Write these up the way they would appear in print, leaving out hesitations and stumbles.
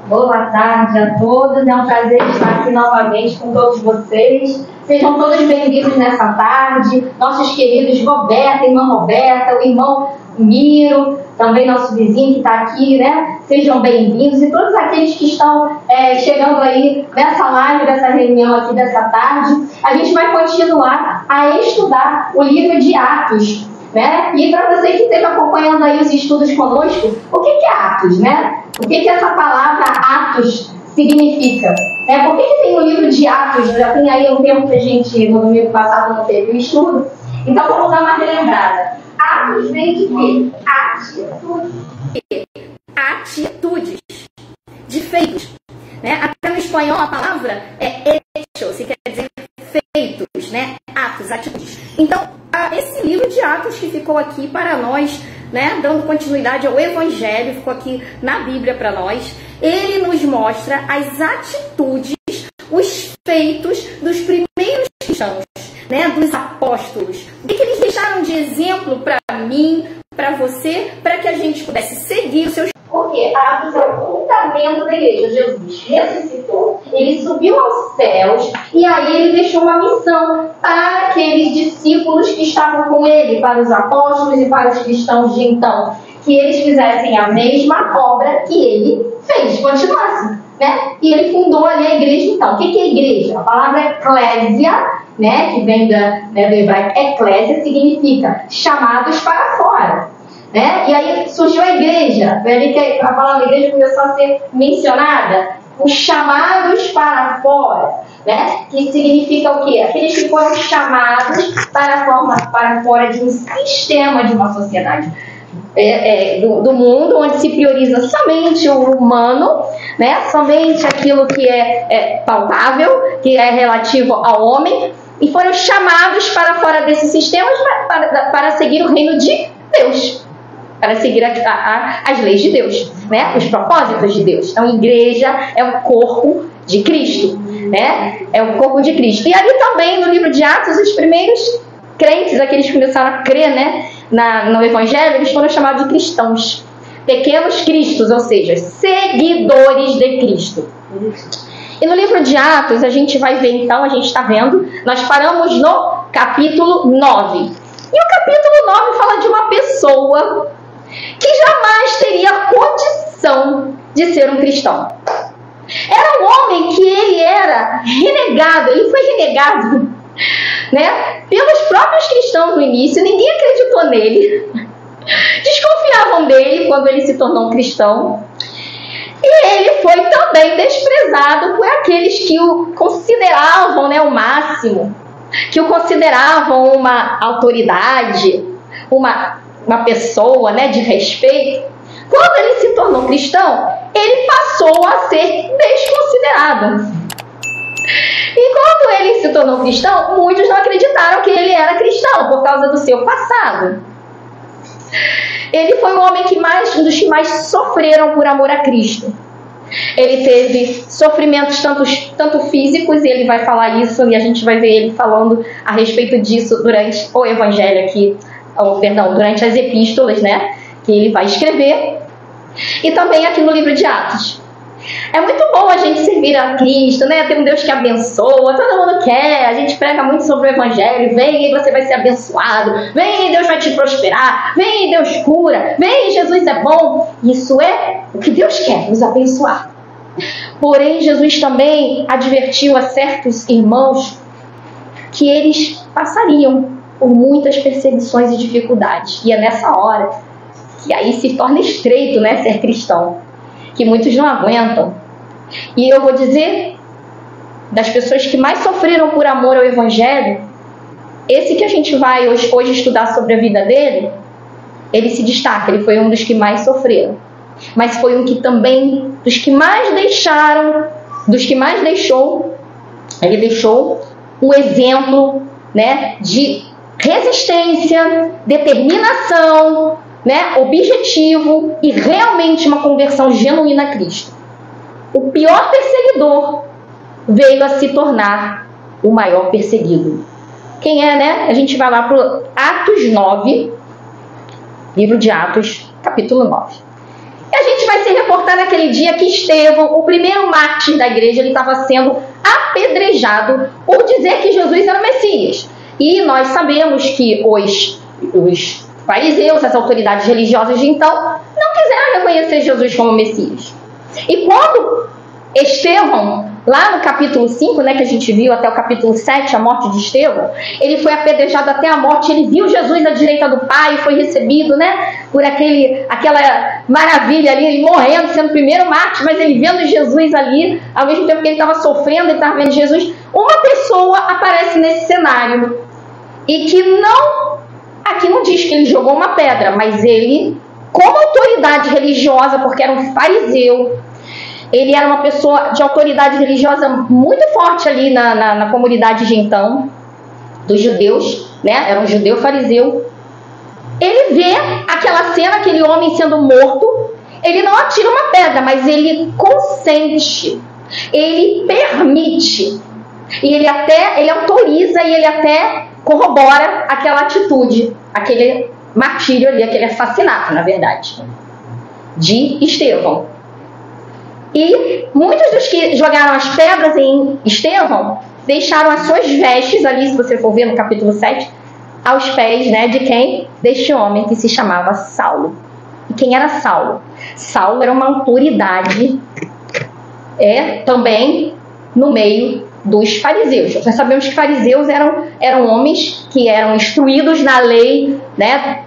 Boa tarde a todos, é um prazer estar aqui novamente com todos vocês. Sejam todos bem-vindos nessa tarde, nossos queridos Roberta, irmã Roberta, o irmão Miro, também nosso vizinho que está aqui, né? Sejam bem-vindos e todos aqueles que estão chegando aí nessa live, dessa reunião aqui dessa tarde. A gente vai continuar a estudar o livro de Atos, né? E para você que esteve acompanhando aí os estudos conosco, o que é Atos, né? O que essa palavra Atos significa? Por que tem o livro de Atos? Já tem aí um tempo que a gente, no domingo passado, não teve o estudo. Então vamos dar uma relembrada. Atos vem de quê? Atitudes. De feitos. Né? Até no espanhol a palavra é hechos, que quer dizer feitos, né? Atos, atitudes. Então, esse livro de Atos que ficou aqui para nós, né, dando continuidade ao Evangelho, ficou aqui na Bíblia para nós, ele nos mostra as atitudes, os feitos dos primeiros cristãos, né, dos apóstolos. O que eles deixaram de exemplo para mim, para você, para que a gente pudesse seguir os seus... Porque Atos é o fundamento da igreja. Jesus ressuscitou, ele subiu aos céus e aí ele deixou uma missão para aqueles discípulos que estavam com ele, para os apóstolos e para os cristãos de então, que eles fizessem a mesma obra que ele fez, continuassem, né? E ele fundou ali a igreja então. O que é igreja? A palavra eclésia, né, que vem do hebraico eclésia, significa chamados para fora. Né? E aí surgiu a igreja, ali que a palavra igreja começou a ser mencionada, os chamados para fora, né? Que significa o quê? Aqueles que foram chamados para fora de um sistema, de uma sociedade do mundo, onde se prioriza somente o humano, né? Somente aquilo que é palpável, que é relativo ao homem, e foram chamados para fora desses sistemas para seguir o reino de Deus, para seguir as leis de Deus, né? Os propósitos de Deus. Então, a igreja é o corpo de Cristo, né? É o corpo de Cristo. E ali também, no livro de Atos, os primeiros crentes, aqueles que começaram a crer, né, no Evangelho, eles foram chamados de cristãos. Pequenos cristos, ou seja, seguidores de Cristo. E no livro de Atos, a gente vai ver, então, a gente está vendo, nós paramos no capítulo 9. E o capítulo 9 fala de uma pessoa que jamais teria condição de ser um cristão. Era um homem que ele era renegado, ele foi renegado, né, pelos próprios cristãos no início, ninguém acreditou nele, desconfiavam dele quando ele se tornou um cristão, e ele foi também desprezado por aqueles que o consideravam, né, o máximo, que o consideravam uma autoridade, uma pessoa, né, de respeito. Quando ele se tornou cristão, ele passou a ser desconsiderado. E quando ele se tornou cristão, muitos não acreditaram que ele era cristão por causa do seu passado. Ele foi um homem um dos que mais sofreram por amor a Cristo. Ele teve sofrimentos tanto físicos, e ele vai falar isso, e a gente vai ver ele falando a respeito disso durante o Evangelho aqui, durante as epístolas, né, que ele vai escrever, e também aqui no livro de Atos. É muito bom a gente servir a Cristo, né? Tem um Deus que abençoa, todo mundo quer, a gente prega muito sobre o Evangelho, vem e você vai ser abençoado, vem e Deus vai te prosperar, vem e Deus cura, vem e Jesus é bom. Isso é o que Deus quer, nos abençoar. Porém, Jesus também advertiu a certos irmãos que eles passariam por muitas perseguições e dificuldades. E é nessa hora que aí se torna estreito, né, ser cristão, que muitos não aguentam. E eu vou dizer, das pessoas que mais sofreram por amor ao Evangelho, esse que a gente vai hoje estudar sobre a vida dele, ele se destaca, ele foi um dos que mais sofreram. Mas foi um que também, dos que mais deixou, ele deixou um exemplo, né, de resistência, determinação, né, objetivo e realmente uma conversão genuína a Cristo. O pior perseguidor veio a se tornar o maior perseguido. Quem é, né? A gente vai lá para Atos 9, livro de Atos, capítulo 9. E a gente vai se reportar naquele dia que Estevão, o primeiro mártir da igreja, ele estava sendo apedrejado por dizer que Jesus era o Messias. E nós sabemos que os fariseus, as autoridades religiosas de então, não quiseram reconhecer Jesus como Messias. E quando Estevão, lá no capítulo 5, né, que a gente viu até o capítulo 7, a morte de Estevão, ele foi apedrejado até a morte, ele viu Jesus à direita do Pai, foi recebido, né, por aquela maravilha ali, ele morrendo, sendo o primeiro mártir, mas ele vendo Jesus ali, ao mesmo tempo que ele estava sofrendo, ele estava vendo Jesus. Uma pessoa aparece nesse cenário, e que aqui não diz que ele jogou uma pedra, mas ele, como autoridade religiosa, porque era um fariseu, ele era uma pessoa de autoridade religiosa muito forte ali na comunidade de então, dos judeus, né? Era um judeu fariseu. Ele vê aquela cena, aquele homem sendo morto, ele não atira uma pedra, mas ele consente, ele permite, e ele autoriza e ele até corrobora aquela atitude, aquele martírio ali, aquele assassinato, na verdade, de Estevão. E muitos dos que jogaram as pedras em Estevão deixaram as suas vestes ali, se você for ver no capítulo 7, aos pés, né, de quem? Deste homem que se chamava Saulo. E quem era Saulo? Saulo era uma autoridade também no meio dos fariseus. Nós sabemos que fariseus eram homens que eram instruídos na lei, né,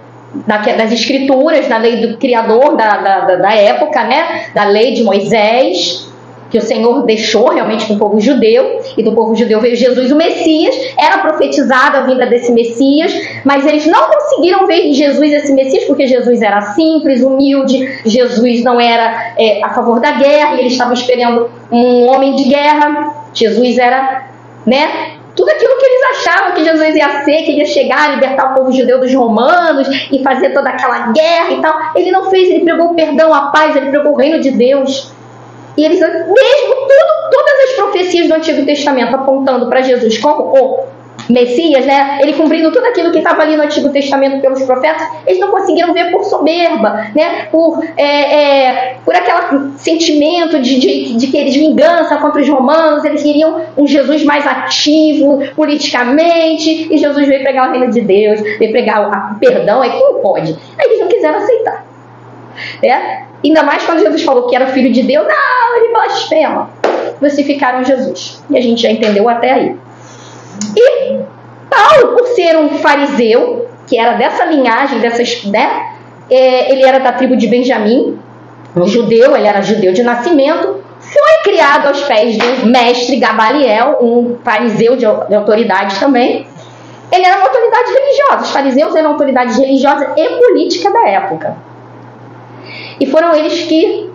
das escrituras, na lei do Criador da época, né, da lei de Moisés, que o Senhor deixou realmente para o povo judeu, e do povo judeu veio Jesus, o Messias. Era profetizada a vinda desse Messias, mas eles não conseguiram ver em Jesus esse Messias, porque Jesus era simples, humilde, Jesus não era a favor da guerra, e eles estavam esperando um homem de guerra. Jesus era, né, tudo aquilo que eles achavam que Jesus ia ser, que ia chegar a libertar o povo judeu dos romanos e fazer toda aquela guerra e tal. Ele não fez, ele pregou o perdão, a paz, ele pregou o reino de Deus. E eles, mesmo todas as profecias do Antigo Testamento apontando para Jesus como o Messias, né, ele cumprindo tudo aquilo que estava ali no Antigo Testamento pelos profetas, eles não conseguiram ver por soberba, né, por aquele sentimento de vingança contra os romanos. Eles queriam um Jesus mais ativo politicamente, e Jesus veio pregar o reino de Deus, veio pregar o perdão. Aí como pode? Aí eles não quiseram aceitar, né? Ainda mais quando Jesus falou que era filho de Deus. Não, ele blasfema. Crucificaram Jesus, e a gente já entendeu até aí. E Paulo, por ser um fariseu, que era dessa linhagem, né, ele era da tribo de Benjamim, um judeu, ele era judeu de nascimento, foi criado aos pés do mestre Gamaliel, um fariseu de autoridade também. Ele era uma autoridade religiosa, os fariseus eram autoridade religiosa e política da época. E foram eles que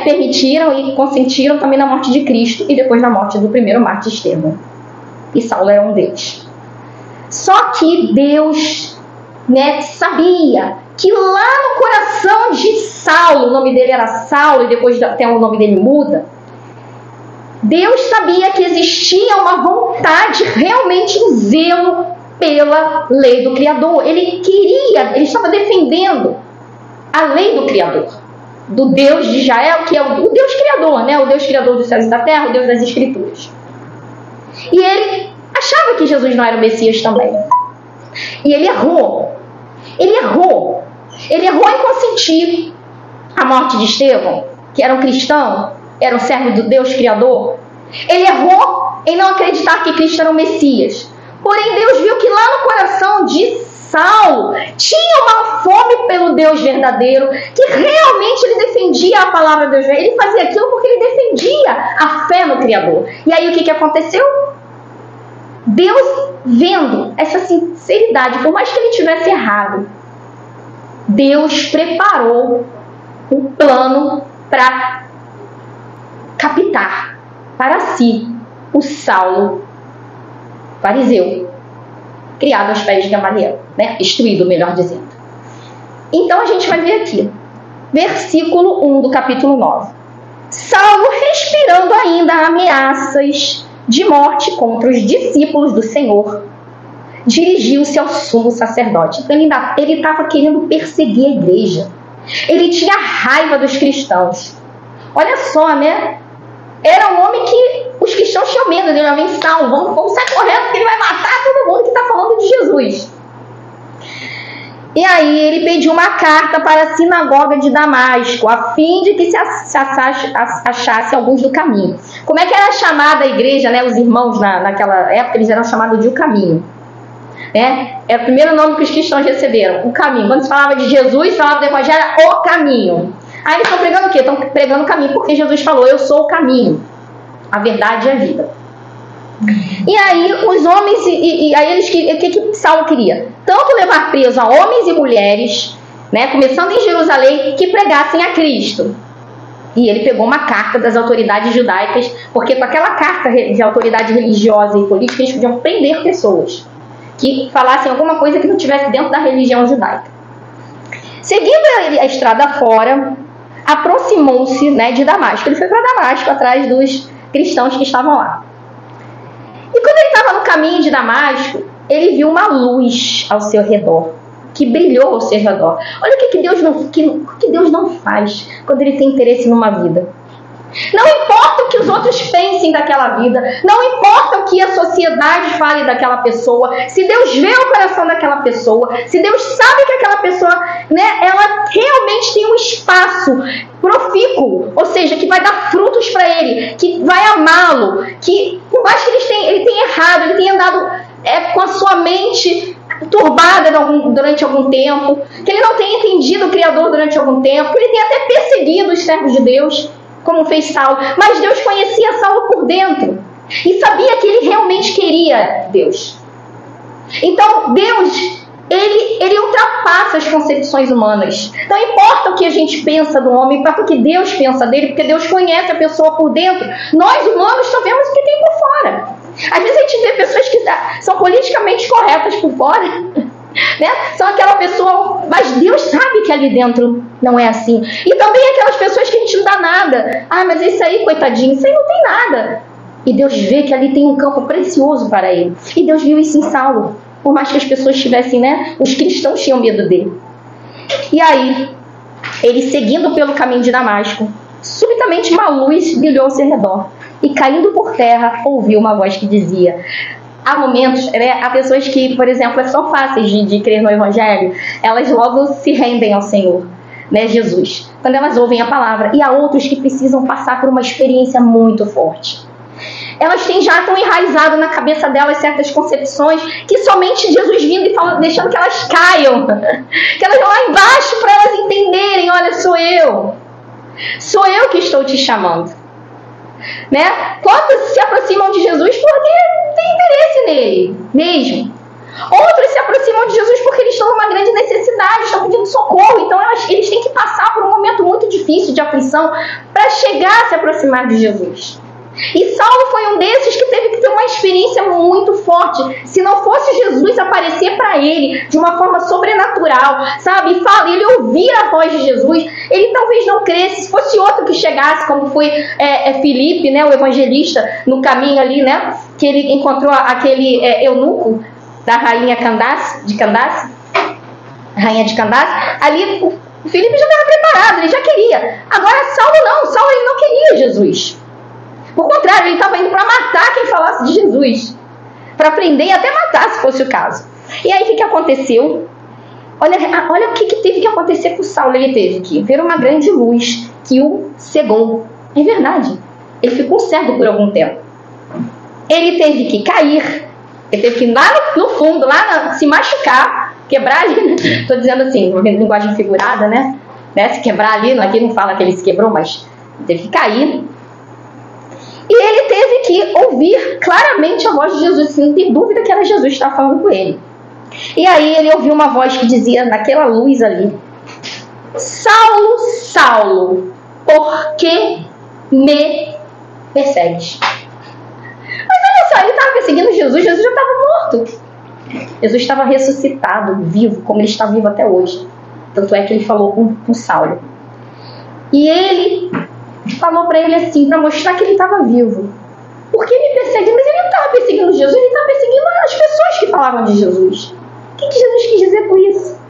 permitiram e consentiram também na morte de Cristo e depois na morte do primeiro mártir Estevão. E Saulo era um deles. Só que Deus, né, sabia que lá no coração de Saulo, o nome dele era Saulo e depois até o nome dele muda, Deus sabia que existia uma vontade, realmente um zelo pela lei do Criador. Ele estava defendendo a lei do Criador, do Deus de Israel, que é o Deus Criador, né? O Deus Criador dos céus e da terra, o Deus das Escrituras. E ele achava que Jesus não era o Messias também. E ele errou. Ele errou em consentir a morte de Estevão, que era um cristão, era um servo do Deus Criador. Ele errou em não acreditar que Cristo era o Messias. Porém, Deus viu que lá no coração de Saulo tinha uma fome pelo Deus verdadeiro, que realmente ele defendia a palavra de Deus. Ele fazia aquilo porque ele defendia a fé no Criador. E aí o que aconteceu? Deus, vendo essa sinceridade, por mais que ele tivesse errado, Deus preparou um plano para captar para si o Saulo fariseu, criado aos pés de Gamaliel, né? Instruído, melhor dizendo. Então a gente vai ver aqui, versículo 1 do capítulo 9. Saulo, respirando ainda ameaças de morte contra os discípulos do Senhor, dirigiu-se ao sumo sacerdote. Então ele estava querendo perseguir a igreja. Ele tinha raiva dos cristãos. Olha só, né? Era um homem que os cristãos tinham medo dele. Ele vem Saulo, vamos sair correndo, porque ele vai matar todo mundo que está falando de Jesus. E aí ele pediu uma carta para a sinagoga de Damasco, a fim de que se achasse alguns do caminho. Como é que era chamada a igreja, né? Os irmãos naquela época, eles eram chamados de o caminho. Né? É o primeiro nome que os cristãos receberam, o caminho. Quando se falava de Jesus, falava do evangelho, o caminho. Aí eles estão pregando o quê? Estão pregando o caminho, porque Jesus falou, eu sou o caminho, a verdade e a vida. E aí os homens, e aí eles, o que Saulo queria? Tanto levar preso a homens e mulheres, né, começando em Jerusalém, que pregassem a Cristo. E ele pegou uma carta das autoridades judaicas, porque com aquela carta de autoridade religiosa e política, eles podiam prender pessoas que falassem alguma coisa que não estivesse dentro da religião judaica. Seguindo a estrada fora, aproximou-se, né, de Damasco. Ele foi para Damasco, atrás dos cristãos que estavam lá. E quando ele estava no caminho de Damasco, ele viu uma luz ao seu redor, que brilhou ao seu redor. Olha o que Deus não faz quando ele tem interesse numa vida. Não importa o que os outros pensem daquela vida, não importa o que a sociedade fale daquela pessoa, se Deus vê o coração daquela pessoa, se Deus sabe que aquela pessoa, né, ela realmente tem um espaço profícuo, ou seja, que vai dar frutos para ele, que vai amá-lo, que por mais que ele tenha errado, ele tenha andado com a sua mente turbada durante algum tempo, que ele não tenha entendido o Criador durante algum tempo, que ele tenha até perseguido os servos de Deus, como fez Saulo, mas Deus conhecia Saulo por dentro e sabia que ele realmente queria Deus. Então Deus, ele ultrapassa as concepções humanas. Não importa o que a gente pensa do homem, importa o que Deus pensa dele, porque Deus conhece a pessoa por dentro. Nós humanos só vemos o que tem por fora. Às vezes a gente vê pessoas que são politicamente corretas por fora, né? São aquela pessoa, mas Deus sabe que ali dentro não é assim. E também aquelas pessoas que a gente não dá nada. Ah, mas isso aí, coitadinho, isso aí não tem nada. E Deus vê que ali tem um campo precioso para ele. E Deus viu isso em Saulo. Por mais que as pessoas tivessem, né? Os cristãos tinham medo dele. E aí, ele seguindo pelo caminho de Damasco, subitamente uma luz brilhou ao seu redor. E caindo por terra, ouviu uma voz que dizia... Há momentos, né, há pessoas que, por exemplo, são fáceis de crer no Evangelho, elas logo se rendem ao Senhor, né, Jesus, quando elas ouvem a palavra. E há outros que precisam passar por uma experiência muito forte. Elas têm já tão enraizado na cabeça delas certas concepções que somente Jesus vindo e falando, deixando que elas caiam, que elas vão lá embaixo para elas entenderem, olha, sou eu que estou te chamando. Né? Quantos se aproximam de Jesus porque têm interesse nele mesmo. Outros se aproximam de Jesus porque eles estão numa grande necessidade, estão pedindo socorro. Então eles têm que passar por um momento muito difícil de aflição para chegar a se aproximar de Jesus. E Saulo foi um desses que teve que ter uma experiência muito forte. Se não fosse Jesus aparecer para ele de uma forma sobrenatural, sabe? E ele ouvir a voz de Jesus, ele talvez não cresce. Se fosse outro que chegasse, como foi Filipe, né, o evangelista, no caminho ali, né, que ele encontrou aquele eunuco da rainha de Candace, rainha de Candace, ali o Filipe já estava preparado, ele já queria. Agora Saulo não, Saulo ele não queria Jesus. Por contrário, ele estava indo para matar quem falasse de Jesus. Para prender e até matar, se fosse o caso. E aí, o que aconteceu? Olha o que teve que acontecer com Saulo. Ele teve que ver uma grande luz que o cegou. É verdade. Ele ficou cego por algum tempo. Ele teve que cair. Ele teve que ir lá no fundo, se machucar, quebrar ali. Estou dizendo assim, uma linguagem figurada, né? Se quebrar ali, aqui não fala que ele se quebrou, mas ele teve que cair. E ele teve que ouvir claramente a voz de Jesus, assim, não tem dúvida que era Jesus que estava falando com ele. E aí ele ouviu uma voz que dizia, naquela luz ali, Saulo, Saulo, por que me persegues? Mas olha só, ele estava perseguindo Jesus, Jesus já estava morto. Jesus estava ressuscitado, vivo, como ele está vivo até hoje. Tanto é que ele falou com Saulo. E ele falou para ele assim, para mostrar que ele estava vivo. Por que me persegue? Mas ele não estava perseguindo Jesus, ele estava perseguindo as pessoas que falavam de Jesus. O que Jesus quis dizer com isso?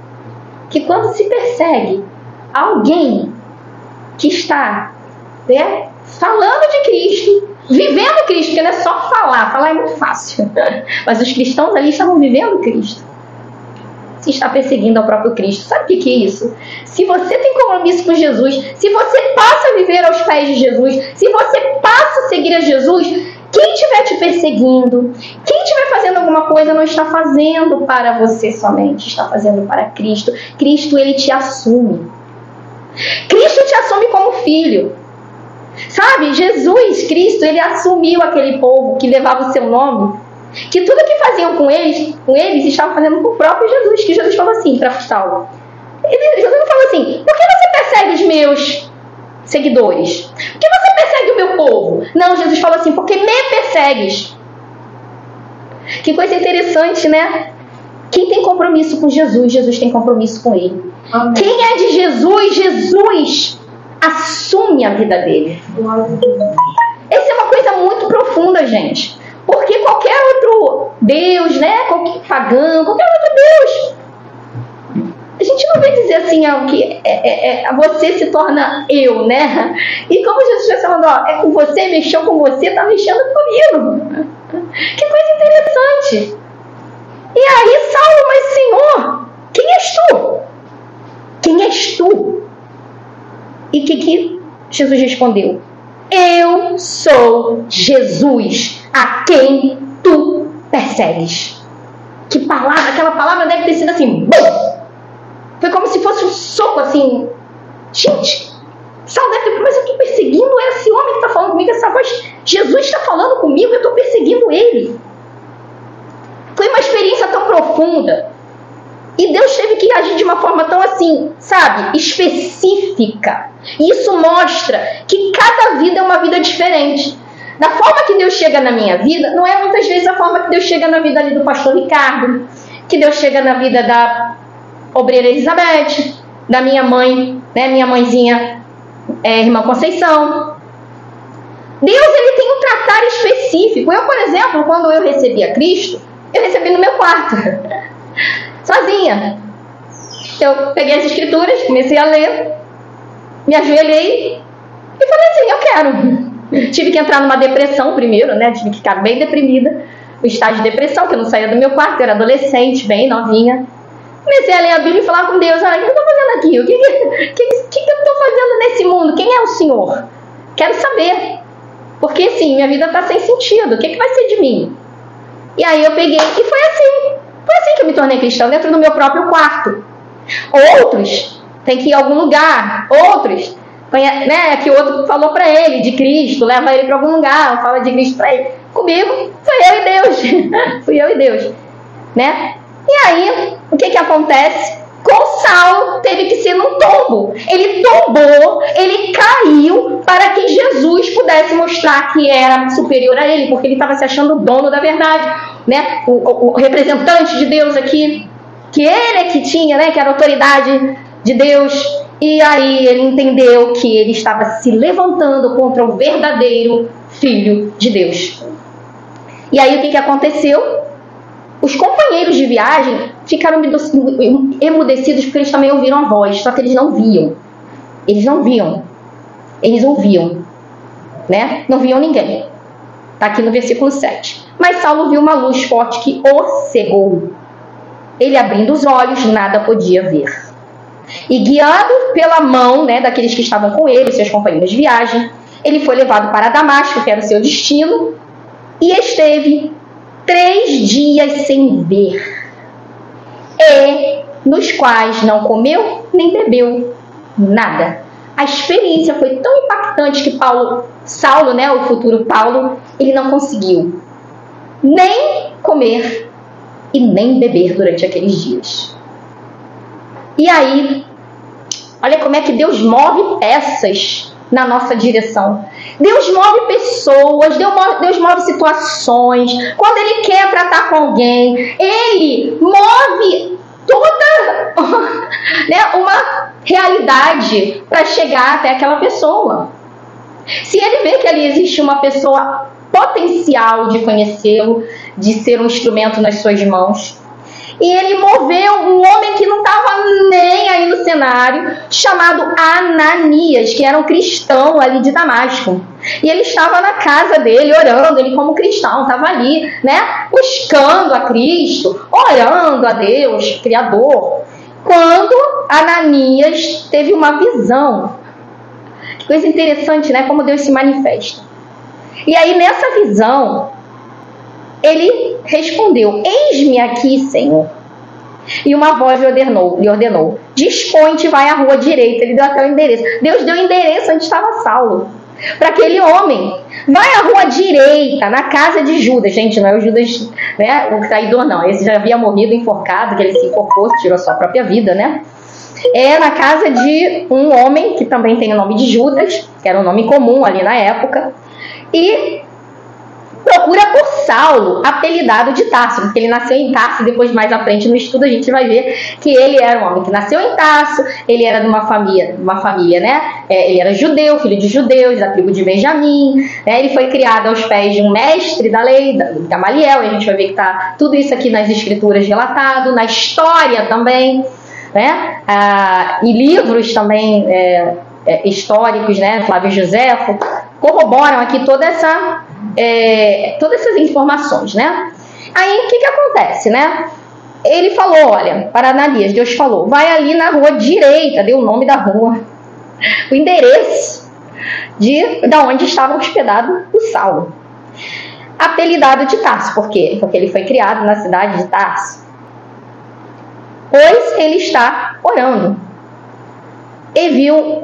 Que quando se persegue, alguém que está, né, falando de Cristo, vivendo Cristo, porque não é só falar é muito fácil, mas os cristãos ali estavam vivendo Cristo. Se está perseguindo ao próprio Cristo. Sabe o que é isso? Se você tem compromisso com Jesus, se você passa a viver aos pés de Jesus, se você passa a seguir a Jesus, quem estiver te perseguindo, quem estiver fazendo alguma coisa, não está fazendo para você somente, está fazendo para Cristo. Cristo, ele te assume. Cristo te assume como filho. Sabe, Jesus Cristo, ele assumiu aquele povo que levava o seu nome, que tudo que faziam com eles estavam fazendo com o próprio Jesus, que Jesus falou assim para Saulo. Jesus não falou assim: por que você persegue os meus seguidores? Por que você persegue o meu povo? Não, Jesus falou assim: porque me persegues. Que coisa interessante, né? Quem tem compromisso com Jesus, Jesus tem compromisso com ele. Amém. Quem é de Jesus, Jesus assume a vida dele. Essa é uma coisa muito profunda, gente. Porque qualquer outro Deus, né? Qualquer pagão, qualquer outro Deus, a gente não vai dizer assim, que você se torna eu, né? E como Jesus está falando, é com você, mexeu com você, está mexendo comigo. Que coisa interessante. E aí, Saulo, mas Senhor, quem és tu? Quem és tu? E o que Jesus respondeu? Eu sou Jesus, a quem tu persegues. Que palavra, aquela palavra deve ter sido assim, bum! Foi como se fosse um soco assim. Gente, Saulo deve ter, mas eu estou perseguindo esse homem que está falando comigo, essa voz. Jesus está falando comigo, eu estou perseguindo ele. Foi uma experiência tão profunda. E Deus teve que agir de uma forma tão assim, sabe, específica. E isso mostra que cada vida é uma vida diferente. Da forma que Deus chega na minha vida, não é muitas vezes a forma que Deus chega na vida ali do pastor Ricardo, que Deus chega na vida da obreira Elizabeth, da minha mãe, né, minha mãezinha, irmã Conceição. Deus, ele tem um tratar específico. Eu, por exemplo, quando eu recebi a Cristo, eu recebi no meu quarto, sozinha. Eu peguei as escrituras, comecei a ler, me ajoelhei e falei assim, eu quero. Tive que entrar numa depressão primeiro, né? Tive que ficar bem deprimida, o estágio de depressão, que eu não saía do meu quarto, eu era adolescente, bem novinha. Comecei a ler a Bíblia e falar com Deus, olha, o que eu estou fazendo aqui? O que eu estou fazendo nesse mundo? Quem é o Senhor? Quero saber. Porque, assim, minha vida está sem sentido. O que vai ser de mim? E aí eu peguei, e foi assim que eu me tornei cristã, dentro do meu próprio quarto. Outros têm que ir a algum lugar, outros, né, que o outro falou para ele de Cristo, leva ele para algum lugar, fala de Cristo para ele. Comigo, foi eu e Deus. Fui eu e Deus, né? E aí, o que acontece? Com Saulo, teve que ser num tombo. Ele tombou, ele caiu para que Jesus pudesse mostrar que era superior a ele, porque ele estava se achando o dono da verdade, né? O representante de Deus aqui, que ele é que tinha, né? Que era a autoridade de Deus. E aí ele entendeu que ele estava se levantando contra o verdadeiro Filho de Deus. E aí o que aconteceu? Os companheiros de viagem ficaram emudecidos porque eles também ouviram a voz, só que eles não viam. Eles não viam. Eles ouviam, né? Não viam ninguém. Está aqui no versículo 7. Mas Saulo viu uma luz forte que o cegou. Ele, abrindo os olhos, nada podia ver. E guiado pela mão, né, daqueles que estavam com ele, seus companheiros de viagem, ele foi levado para Damasco, que era o seu destino, e esteve 3 dias sem ver, e nos quais não comeu nem bebeu nada. A experiência foi tão impactante que Saulo, né, o futuro Paulo, ele não conseguiu nem comer e nem beber durante aqueles dias. E aí, olha como é que Deus move peças na nossa direção. Deus move pessoas, Deus move situações. Quando Ele quer tratar com alguém, Ele move toda, né, uma realidade para chegar até aquela pessoa. Se Ele vê que ali existe uma pessoa potencial de conhecê-lo, de ser um instrumento nas suas mãos. e ele moveu um homem que não estava nem aí no cenário, chamado Ananias, que era um cristão ali de Damasco. E ele estava na casa dele, orando, ele como cristão, estava ali, né, buscando a Cristo, orando a Deus, Criador. Quando Ananias teve uma visão. Que coisa interessante, né, como Deus se manifesta. E aí, nessa visão, ele respondeu: eis-me aqui, Senhor. E uma voz lhe ordenou: dispõe-te e vai à rua direita. Ele deu até o endereço. Deus deu o endereço onde estava Saulo para aquele homem. Vai à rua direita, na casa de Judas. Gente, não é o Judas, né, o traidor, não. Esse já havia morrido enforcado, que ele se enforcou, tirou a sua própria vida, né? É na casa de um homem que também tem o nome de Judas, que era um nome comum ali na época. E procura por Saulo, apelidado de Tarso, porque ele nasceu em Tarso. Depois, mais à frente no estudo, a gente vai ver que ele era um homem que nasceu em Tarso. Ele era de uma família, né? Ele era judeu, filho de judeus, da tribo de Benjamim, né? Ele foi criado aos pés de um mestre da lei, Gamaliel. E a gente vai ver que está tudo isso aqui nas escrituras relatado, na história também, né? E livros também históricos, né? Flávio Joséfo, corroboram aqui todas essas informações, né? Aí, o que acontece, né? Ele falou, olha, para Ananias, Deus falou, vai ali na rua direita, deu o nome da rua, o endereço da onde estava hospedado o Saulo. Apelidado de Tarso, por quê? Porque ele foi criado na cidade de Tarso. Pois ele está orando. E viu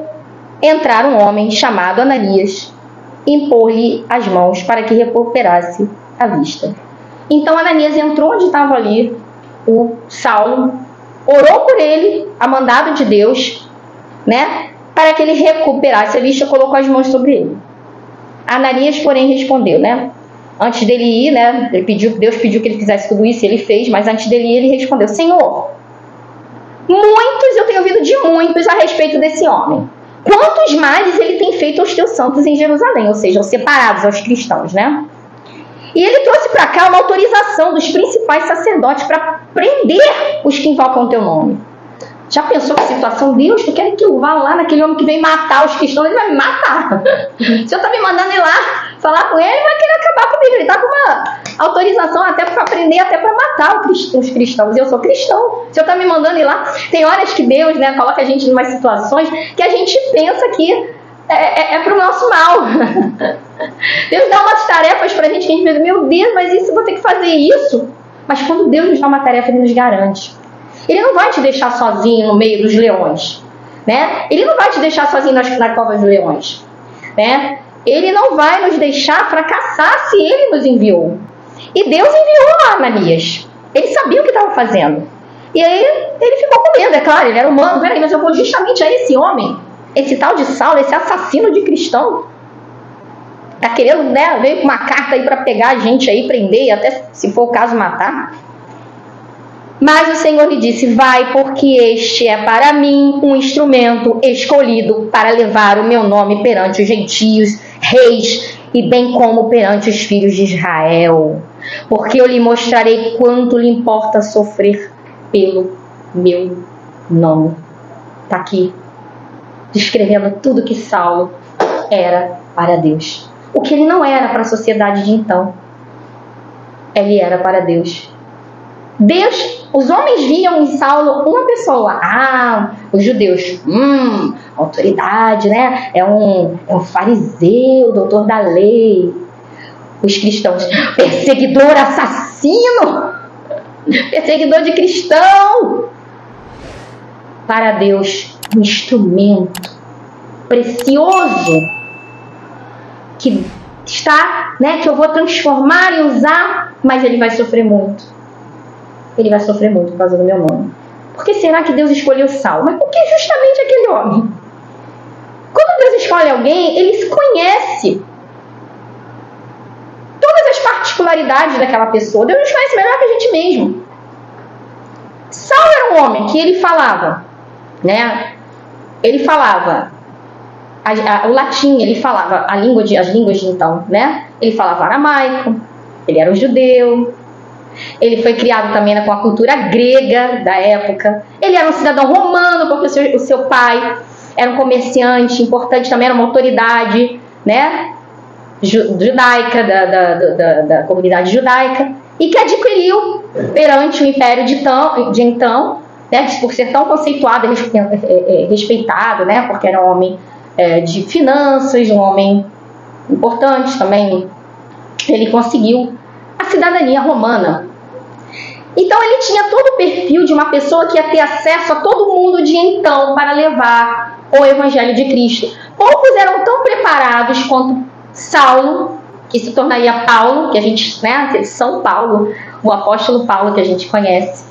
entrar um homem chamado Ananias, impor-lhe as mãos para que recuperasse a vista. Então Ananias entrou onde estava ali o Saulo, orou por ele, a mandado de Deus, né, para que ele recuperasse a vista, colocou as mãos sobre ele. Ananias, porém, respondeu, né, antes dele ir, né, Deus pediu que ele fizesse tudo isso, ele fez, mas antes dele ir, ele respondeu: Senhor, eu tenho ouvido de muitos a respeito desse homem. Quantos males ele tem feito aos teus santos em Jerusalém, ou seja, aos separados, aos cristãos, né? E ele trouxe para cá uma autorização dos principais sacerdotes para prender os que invocam o teu nome. Já pensou que situação? Deus, tu quer que eu vá lá naquele homem que vem matar os cristãos? Ele vai me matar. O Senhor está me mandando ir lá falar com ele, ele vai querer acabar comigo. Ele está com uma autorização até para prender, até para matar os cristãos. Eu sou cristão. O Senhor está me mandando ir lá. Tem horas que Deus, né, coloca a gente em umas situações que a gente pensa que é para o nosso mal. Deus dá umas tarefas para a gente que a gente pensa, meu Deus, mas isso, eu vou ter que fazer isso. Mas quando Deus nos dá uma tarefa, Ele nos garante. Ele não vai te deixar sozinho no meio dos leões, né? Ele não vai te deixar sozinho na cova dos leões, né? Ele não vai nos deixar fracassar se Ele nos enviou. E Deus enviou Ananias. Ele sabia o que estava fazendo. E aí ele ficou com medo, é claro, ele era humano. Peraí, mas eu vou justamente a esse homem, esse tal de Saulo, esse assassino de cristão. Tá querendo, né? Veio com uma carta aí para pegar a gente aí, prender e até, se for o caso, matar. Mas o Senhor lhe disse: vai, porque este é para mim um instrumento escolhido para levar o meu nome perante os gentios, reis, e bem como perante os filhos de Israel. Porque eu lhe mostrarei quanto lhe importa sofrer pelo meu nome. Está aqui, descrevendo tudo que Saulo era para Deus. O que ele não era para a sociedade de então, ele era para Deus. Os homens viam em Saulo uma pessoa. Os judeus, autoridade, né? É um fariseu, doutor da lei. Os cristãos, perseguidor, assassino, perseguidor de cristão. Para Deus, um instrumento precioso que está, né? Que eu vou transformar e usar, mas ele vai sofrer muito. Ele vai sofrer muito por causa do meu nome. Por que será que Deus escolheu Saulo? Mas por que justamente aquele homem? Quando Deus escolhe alguém, Ele se conhece todas as particularidades daquela pessoa. Deus nos conhece melhor que a gente mesmo. Saulo era um homem que ele falava, né? Ele falava o latim, ele falava as línguas de então, né? Ele falava aramaico, ele era um judeu. Ele foi criado também com a cultura grega da época. Ele era um cidadão romano, porque o seu pai era um comerciante importante, também era uma autoridade, né, judaica, da comunidade judaica, e que adquiriu perante o império de então, né, por ser tão conceituado e respeitado, né, porque era um homem de finanças, um homem importante também, ele conseguiu a cidadania romana. Então ele tinha todo o perfil de uma pessoa que ia ter acesso a todo mundo de então para levar o Evangelho de Cristo. Poucos eram tão preparados quanto Saulo, que se tornaria Paulo, que a gente, né, São Paulo, o apóstolo Paulo que a gente conhece.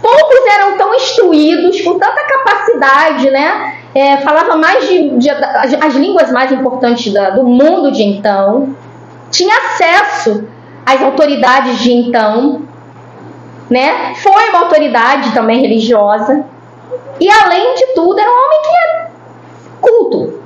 Poucos eram tão instruídos, com tanta capacidade, né? Falava mais as línguas mais importantes do mundo de então, tinha acesso às autoridades de então, né? Foi uma autoridade também religiosa, e além de tudo era um homem que era culto.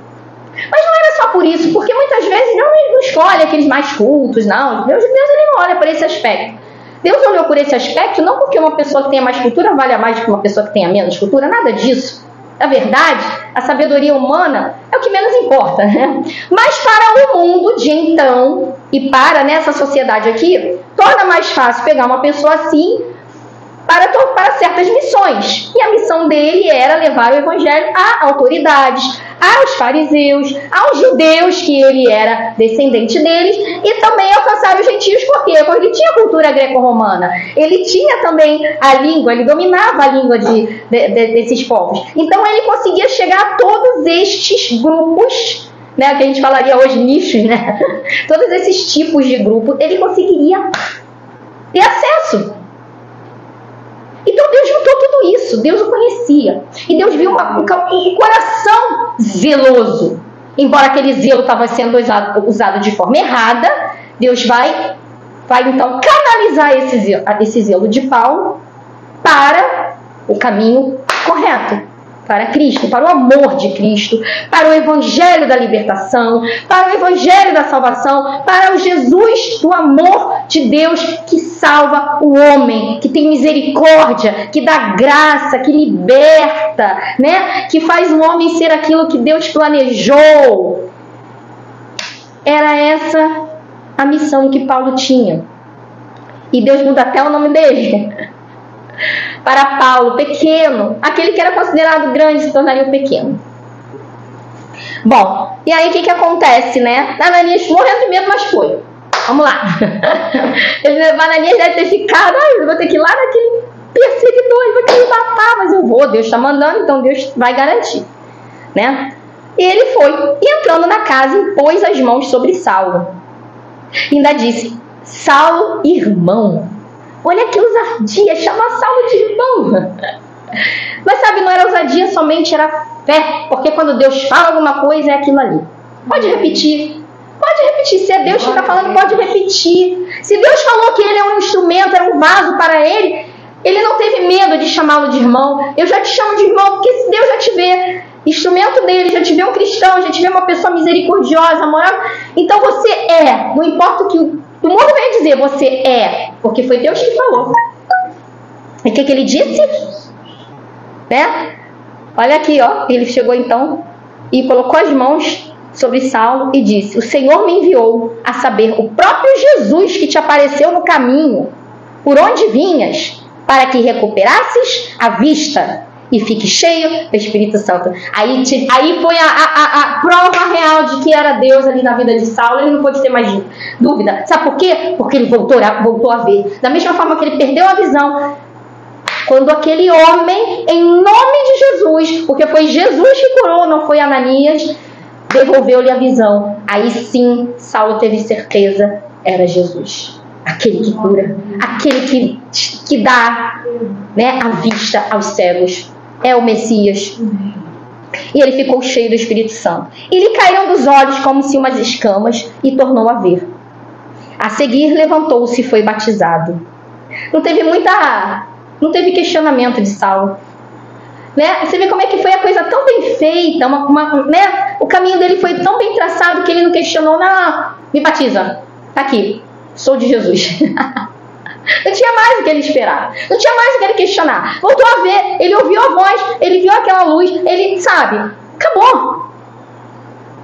Mas não era só por isso, porque muitas vezes Deus não escolhe aqueles mais cultos, não. Deus ele não olha por esse aspecto. Deus olhou por esse aspecto não porque uma pessoa que tenha mais cultura vale mais do que uma pessoa que tenha menos cultura, nada disso. Na verdade, a sabedoria humana é o que menos importa, né? Mas para o mundo de então, e para nessa sociedade aqui, torna mais fácil pegar uma pessoa assim para certas missões. E a missão dele era levar o evangelho a autoridades, aos fariseus, aos judeus, que ele era descendente deles, e também alcançar os gentios. Por quê? Porque ele tinha cultura greco-romana. Ele tinha também a língua, ele dominava a língua desses povos. Então ele conseguia chegar a todos estes grupos, né, que a gente falaria hoje nichos, né? Todos esses tipos de grupos, ele conseguiria ter acesso. Então Deus juntou tudo isso, Deus o conhecia. E Deus viu um coração zeloso. Embora aquele zelo estava sendo usado de forma errada, Deus vai então canalizar esse zelo de Paulo para o caminho correto, para Cristo, para o amor de Cristo, para o evangelho da libertação, para o evangelho da salvação, para o Jesus do amor de Deus que salva o homem, que tem misericórdia, que dá graça, que liberta, né? Que faz o homem ser aquilo que Deus planejou. Era essa a missão que Paulo tinha. E Deus muda até o nome dele. Para Paulo, pequeno, aquele que era considerado grande se tornaria pequeno. Bom, e aí o que acontece, né? Ananias morreu de medo, mas foi. Vamos lá. Ananias deve ter ficado, eu vou ter que ir lá naquele perseguidor, ele vai querer me matar, mas eu vou, Deus está mandando, então Deus vai garantir, né? E ele foi, e entrando na casa, impôs as mãos sobre Saulo. E ainda disse: Saulo, irmão. Olha que ousadia, chama Saulo de irmão. Mas sabe, não era ousadia somente, era fé. Porque quando Deus fala alguma coisa, é aquilo ali. Pode repetir. Pode repetir. Se é Deus que está falando, pode repetir. Se Deus falou que ele é um instrumento, era um vaso para ele, ele não teve medo de chamá-lo de irmão. Eu já te chamo de irmão, porque se Deus já te vê instrumento dele, já te vê um cristão, já te vê uma pessoa misericordiosa, moral, então você é. Não importa o que o mundo vai dizer, você é, porque foi Deus que falou. E o que ele disse? Né? Olha aqui, ó. Ele chegou então e colocou as mãos sobre Saulo e disse: o Senhor me enviou, a saber, o próprio Jesus que te apareceu no caminho, por onde vinhas, para que recuperasses a vista e fique cheio do Espírito Santo. Aí foi a prova real de que era Deus ali na vida de Saulo. Ele não pôde ter mais dúvida. Sabe por quê? Porque ele voltou a ver. Da mesma forma que ele perdeu a visão, quando aquele homem, em nome de Jesus, porque foi Jesus que curou, não foi Ananias, devolveu-lhe a visão. Aí sim, Saulo teve certeza, era Jesus. Aquele que cura, aquele que dá, né, a vista aos cegos. É o Messias. E ele ficou cheio do Espírito Santo. E lhe caíram dos olhos como se umas escamas e tornou a ver. A seguir levantou-se e foi batizado. Não teve questionamento de Saulo. Né? Você vê como é que foi a coisa tão bem feita, né? O caminho dele foi tão bem traçado que ele não questionou. Não, me batiza. Tá aqui, sou de Jesus. Não tinha mais o que ele esperar. Não tinha mais o que ele questionar. Voltou a ver, ele ouviu a voz, ele viu aquela luz, ele, sabe, acabou.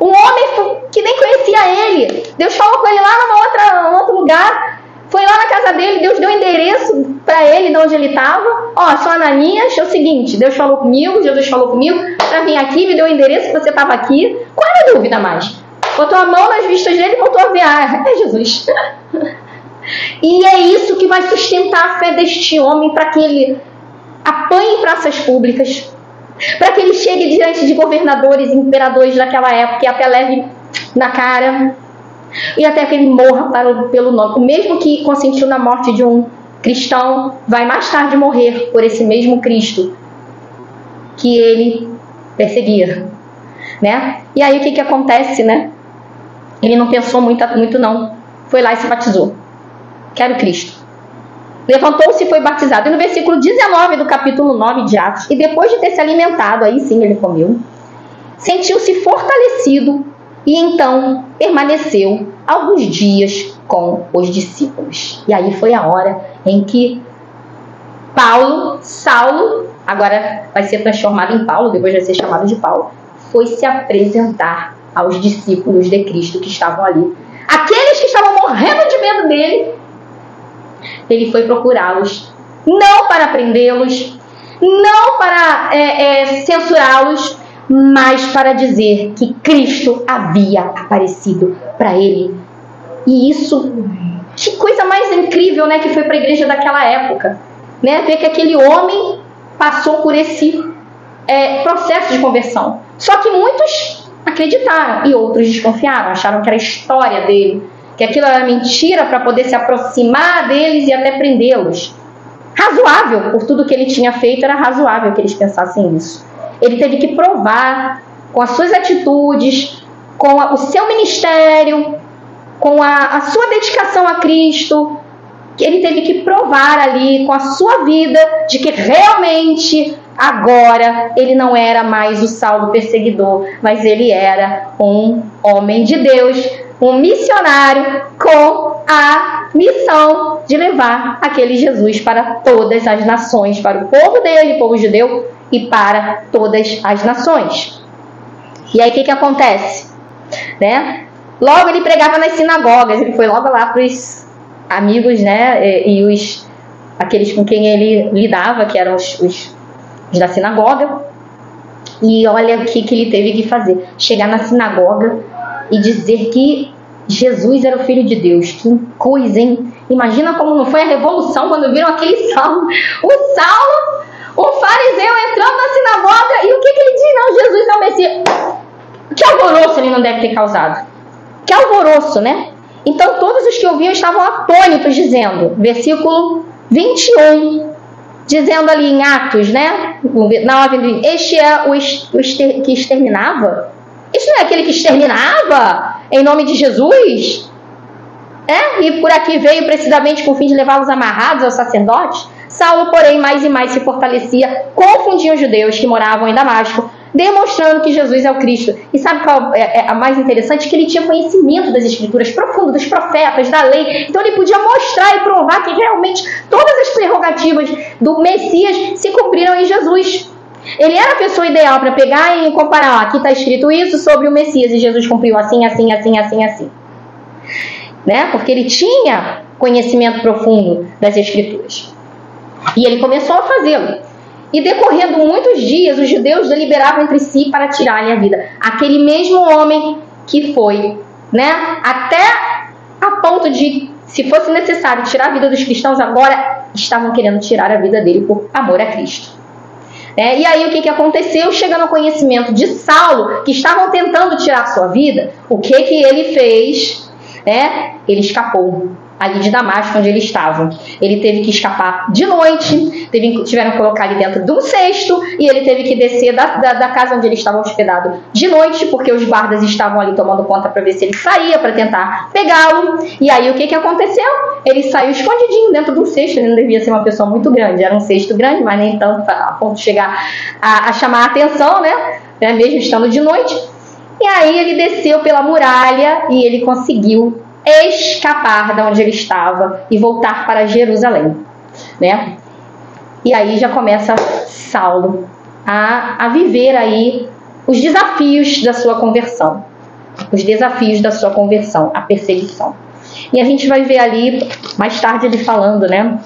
Um homem que nem conhecia ele. Deus falou com ele lá num outro lugar. Foi lá na casa dele, Deus deu endereço para ele, de onde ele estava. Ó, sou Ananias, é o seguinte, Deus falou comigo, Jesus falou comigo, para vir aqui, me deu o endereço que você estava aqui. Qual era a dúvida mais? Botou a mão nas vistas dele e voltou a ver. Ah, é Jesus. E é isso que vai sustentar a fé deste homem, para que ele apanhe em praças públicas, para que ele chegue diante de governadores e imperadores daquela época e até leve na cara, e até que ele morra pelo nome. O mesmo que consentiu na morte de um cristão vai mais tarde morrer por esse mesmo Cristo que ele perseguia, né? E aí o que acontece, né? Ele não pensou muito não, foi lá e se batizou. Quero Cristo. Levantou-se e foi batizado. E no versículo 19 do capítulo 9 de Atos, e depois de ter se alimentado, aí sim ele comeu, sentiu-se fortalecido e então permaneceu alguns dias com os discípulos. E aí foi a hora em que Saulo, agora vai ser transformado em Paulo, depois vai ser chamado de Paulo, foi se apresentar aos discípulos de Cristo que estavam ali. Aqueles que estavam morrendo de medo dele, ele foi procurá-los, não para prendê-los, não para censurá-los, mas para dizer que Cristo havia aparecido para ele. E isso, que coisa mais incrível, né, que foi para a igreja daquela época, né, ver que aquele homem passou por esse processo de conversão. Só que muitos acreditaram e outros desconfiaram, acharam que era a história dele, que aquilo era mentira para poder se aproximar deles e até prendê-los. Razoável, por tudo que ele tinha feito, era razoável que eles pensassem isso. Ele teve que provar com as suas atitudes, com o seu ministério, com a sua dedicação a Cristo, que ele teve que provar ali com a sua vida de que realmente agora ele não era mais o Saulo perseguidor, mas ele era um homem de Deus, um missionário com a missão de levar aquele Jesus para todas as nações, para o povo dele, o povo judeu, e para todas as nações. E aí o que acontece? Né? Logo ele pregava nas sinagogas, ele foi logo lá para os amigos, né? E aqueles com quem ele lidava, que eram os da sinagoga. E olha o que ele teve que fazer: chegar na sinagoga e dizer que Jesus era o Filho de Deus. Que coisa, hein? Imagina como não foi a revolução quando viram aquele Saulo. O Saulo, o fariseu, entrando na sinagoga, e o que ele diz? Não, Jesus é o Messias. Que alvoroço ele não deve ter causado. Que alvoroço, né? Então todos os que ouviam estavam atônitos, dizendo, versículo 21, dizendo ali em Atos, né? Este é o que exterminava? Este não é aquele que exterminava em nome de Jesus? E por aqui veio precisamente com o fim de levá-los amarrados aos sacerdotes? Saulo, porém, mais e mais se fortalecia, confundia os judeus que moravam em Damasco, demonstrando que Jesus é o Cristo. E sabe qual é a mais interessante? Que ele tinha conhecimento das Escrituras profundo, dos profetas, da lei. Então ele podia mostrar e provar que realmente todas as prerrogativas do Messias se cumpriram em Jesus. Ele era a pessoa ideal para pegar e comparar. Aqui está escrito isso sobre o Messias e Jesus cumpriu assim, assim, assim, assim, assim. Né? Porque ele tinha conhecimento profundo das Escrituras. E ele começou a fazê-lo. E decorrendo muitos dias, os judeus deliberavam entre si para tirarem a vida. Aquele mesmo homem que foi, né, até a ponto de, se fosse necessário, tirar a vida dos cristãos, agora estavam querendo tirar a vida dele por amor a Cristo. E aí o que aconteceu? Chegando ao conhecimento de Saulo, que estavam tentando tirar a sua vida, o que ele fez? Ele escapou ali de Damasco, onde ele estava. Ele teve que escapar de noite, tiveram que colocar ele dentro de um cesto, e ele teve que descer da casa onde ele estava hospedado de noite, porque os guardas estavam ali tomando conta para ver se ele saía, para tentar pegá-lo. E aí o que aconteceu? Ele saiu escondidinho dentro de um cesto. Ele não devia ser uma pessoa muito grande, era um cesto grande, mas nem tanto a ponto de chegar a chamar a atenção, né? Mesmo estando de noite. E aí ele desceu pela muralha e ele conseguiu escapar de onde ele estava e voltar para Jerusalém, né? E aí já começa Saulo a viver aí os desafios da sua conversão. Os desafios da sua conversão, a perseguição. E a gente vai ver ali, mais tarde ele falando, né?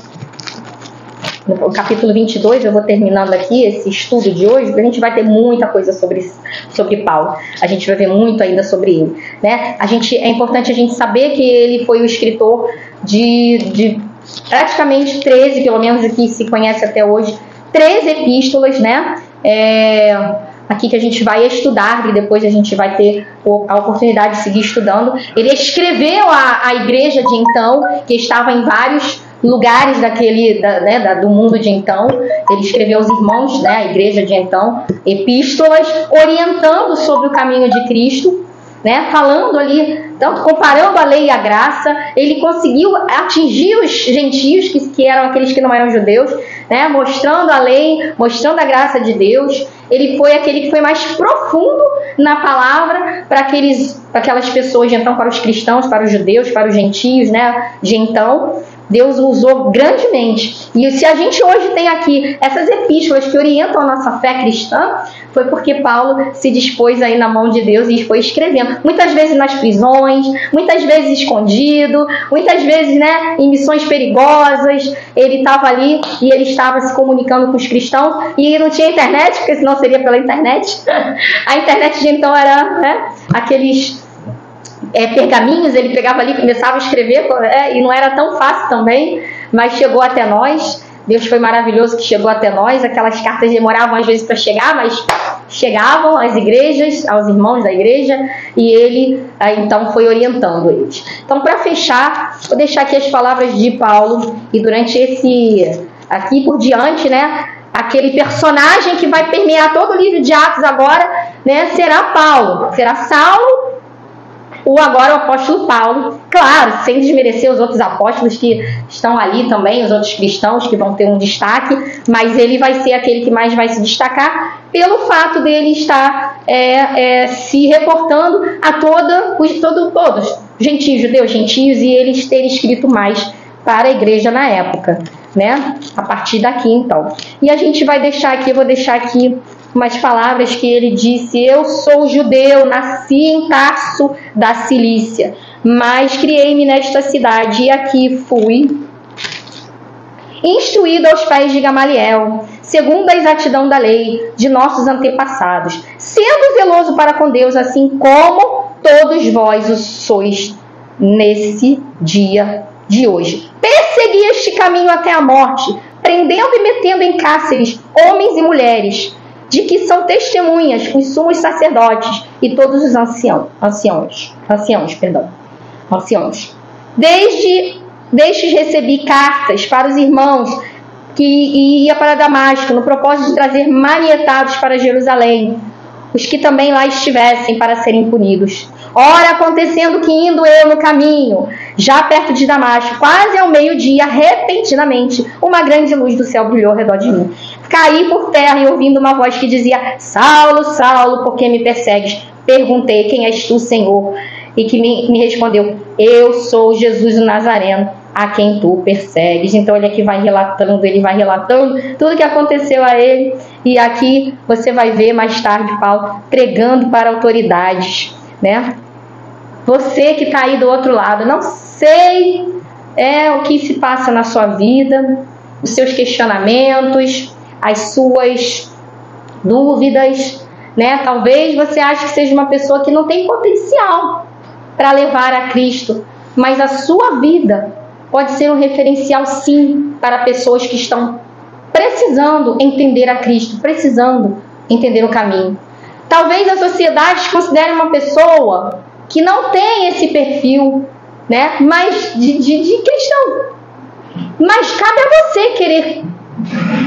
No capítulo 22, eu vou terminando aqui esse estudo de hoje, porque a gente vai ter muita coisa sobre Paulo. A gente vai ver muito ainda sobre ele, né? É importante a gente saber que ele foi o escritor de praticamente 13, pelo menos aqui se conhece até hoje, 13 epístolas, né? Aqui que a gente vai estudar e depois a gente vai ter a oportunidade de seguir estudando. Ele escreveu a igreja de então, que estava em vários lugares do mundo de então. Ele escreveu aos irmãos, né, a igreja de então, epístolas orientando sobre o caminho de Cristo, né, falando ali, tanto comparando a lei e a graça. Ele conseguiu atingir os gentios, que eram aqueles que não eram judeus, né, mostrando a lei, mostrando a graça de Deus. Ele foi aquele que foi mais profundo na palavra para aquelas pessoas de então, para os cristãos, para os judeus, para os gentios, né, de então. Deus o usou grandemente. E se a gente hoje tem aqui essas epístolas que orientam a nossa fé cristã, foi porque Paulo se dispôs aí na mão de Deus e foi escrevendo. Muitas vezes nas prisões, muitas vezes escondido, muitas vezes, né, em missões perigosas. Ele estava ali e ele estava se comunicando com os cristãos. E não tinha internet, porque senão seria pela internet. A internet de então era, né, aqueles pergaminhos, ele pegava ali e começava a escrever, e não era tão fácil também, mas chegou até nós. Deus foi maravilhoso que chegou até nós. Aquelas cartas demoravam às vezes para chegar, mas chegavam às igrejas, aos irmãos da igreja, e ele então foi orientando eles. Então, para fechar, vou deixar aqui as palavras de Paulo, e durante aqui por diante, né, aquele personagem que vai permear todo o livro de Atos agora, né, será Paulo, será Saulo, agora o apóstolo Paulo, claro, sem desmerecer os outros apóstolos que estão ali também, os outros cristãos que vão ter um destaque, mas ele vai ser aquele que mais vai se destacar pelo fato dele estar se reportando a todos, gentios, judeus, gentios, e eles terem escrito mais para a igreja na época, né? A partir daqui, então. E a gente vai deixar aqui, eu vou deixar aqui umas palavras que ele disse: eu sou judeu, nasci em Tarso da Cilícia, mas criei-me nesta cidade, e aqui fui instruído aos pés de Gamaliel, segundo a exatidão da lei de nossos antepassados, sendo zeloso para com Deus, assim como todos vós o sois nesse dia de hoje. Persegui este caminho até a morte, prendendo e metendo em cárceres homens e mulheres, de que são testemunhas os sumos sacerdotes e todos os anciãos. Destes recebi cartas para os irmãos que ia para Damasco, no propósito de trazer manietados para Jerusalém, os que também lá estivessem, para serem punidos. Ora, acontecendo que indo eu no caminho, já perto de Damasco, quase ao meio-dia, repentinamente, uma grande luz do céu brilhou ao redor de mim. Caí por terra e ouvindo uma voz que dizia: Saulo, Saulo, por que me persegues? Perguntei: quem és tu, Senhor? E que me respondeu: eu sou Jesus o Nazareno, a quem tu persegues. Então ele aqui vai relatando tudo que aconteceu a ele. E aqui você vai ver mais tarde Paulo pregando para autoridades, né? Você que está aí do outro lado, não sei o que se passa na sua vida, os seus questionamentos, as suas dúvidas, né? Talvez você ache que seja uma pessoa que não tem potencial para levar a Cristo, mas a sua vida pode ser um referencial, sim, para pessoas que estão precisando entender a Cristo, precisando entender o caminho. Talvez a sociedade considere uma pessoa que não tem esse perfil, né, mas de cristão. Mas cabe a você querer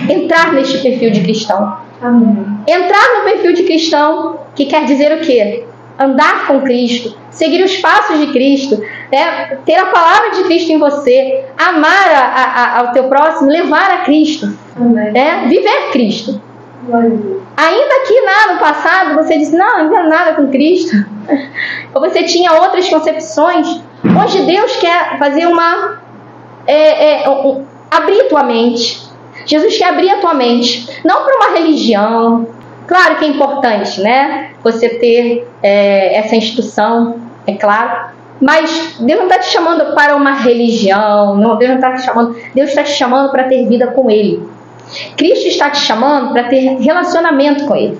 entrar neste perfil de cristão. Amém. Entrar no perfil de cristão, que quer dizer o quê? Andar com Cristo, seguir os passos de Cristo, né? Ter a palavra de Cristo em você, amar ao teu próximo, levar a Cristo, né? Viver Cristo. Ainda que lá no passado você disse, não, não quero nada com Cristo. Ou você tinha outras concepções. Hoje Deus quer fazer abrir tua mente. Jesus quer abrir a tua mente. Não para uma religião. Claro que é importante, né? Você ter essa instrução, é claro. Mas Deus não está te chamando para uma religião. Não, Deus não está te chamando. Deus está te chamando para ter vida com Ele. Cristo está te chamando para ter relacionamento com Ele,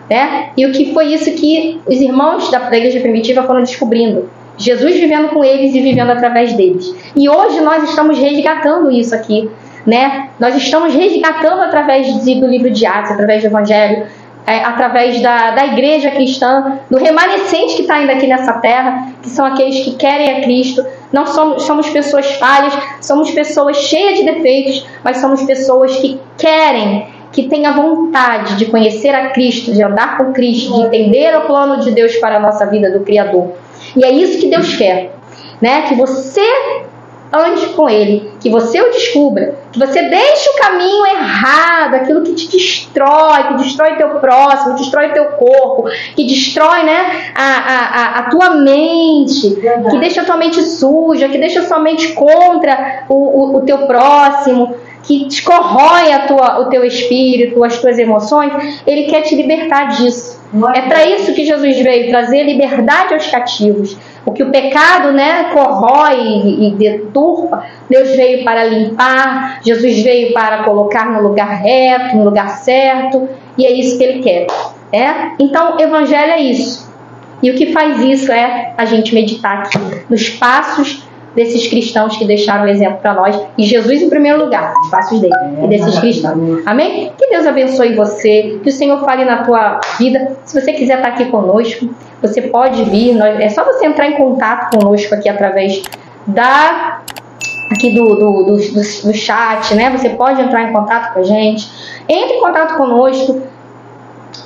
né? E o que foi isso que os irmãos da igreja primitiva foram descobrindo? Jesus vivendo com eles e vivendo através deles. E hoje nós estamos resgatando isso aqui, né? Nós estamos resgatando através do livro de Atos, através do Evangelho, através da igreja cristã, do remanescente que está ainda aqui nessa terra, que são aqueles que querem a Cristo. Não somos pessoas falhas, somos pessoas cheias de defeitos, mas somos pessoas que querem, que têm a vontade de conhecer a Cristo, de andar com Cristo, de entender o plano de Deus para a nossa vida, do Criador. E é isso que Deus quer, né? Que você ande com Ele, que você o descubra, que você deixe o caminho errado, aquilo que te destrói, que destrói teu próximo, que destrói teu corpo, que destrói, né, a tua mente, que deixa a tua mente suja, que deixa a sua mente contra o teu próximo, que te corrói o teu espírito, as tuas emoções. Ele quer te libertar disso. É para isso que Jesus veio, trazer liberdade aos cativos. O que o pecado, né, corrói e deturpa, Deus veio para limpar, Jesus veio para colocar no lugar reto, no lugar certo, e é isso que Ele quer. Então, o Evangelho é isso. E o que faz isso é a gente meditar aqui nos passos desses cristãos que deixaram o exemplo para nós, e Jesus em primeiro lugar, os passos dele e desses cristãos. Amém? Que Deus abençoe você, que o Senhor fale na tua vida. Se você quiser estar aqui conosco, você pode vir, é só você entrar em contato conosco aqui através aqui do chat, né? Você pode entrar em contato com a gente, entre em contato conosco,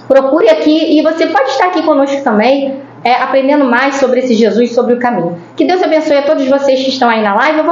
procure aqui, e você pode estar aqui conosco também, aprendendo mais sobre esse Jesus, sobre o caminho. Que Deus abençoe a todos vocês que estão aí na live.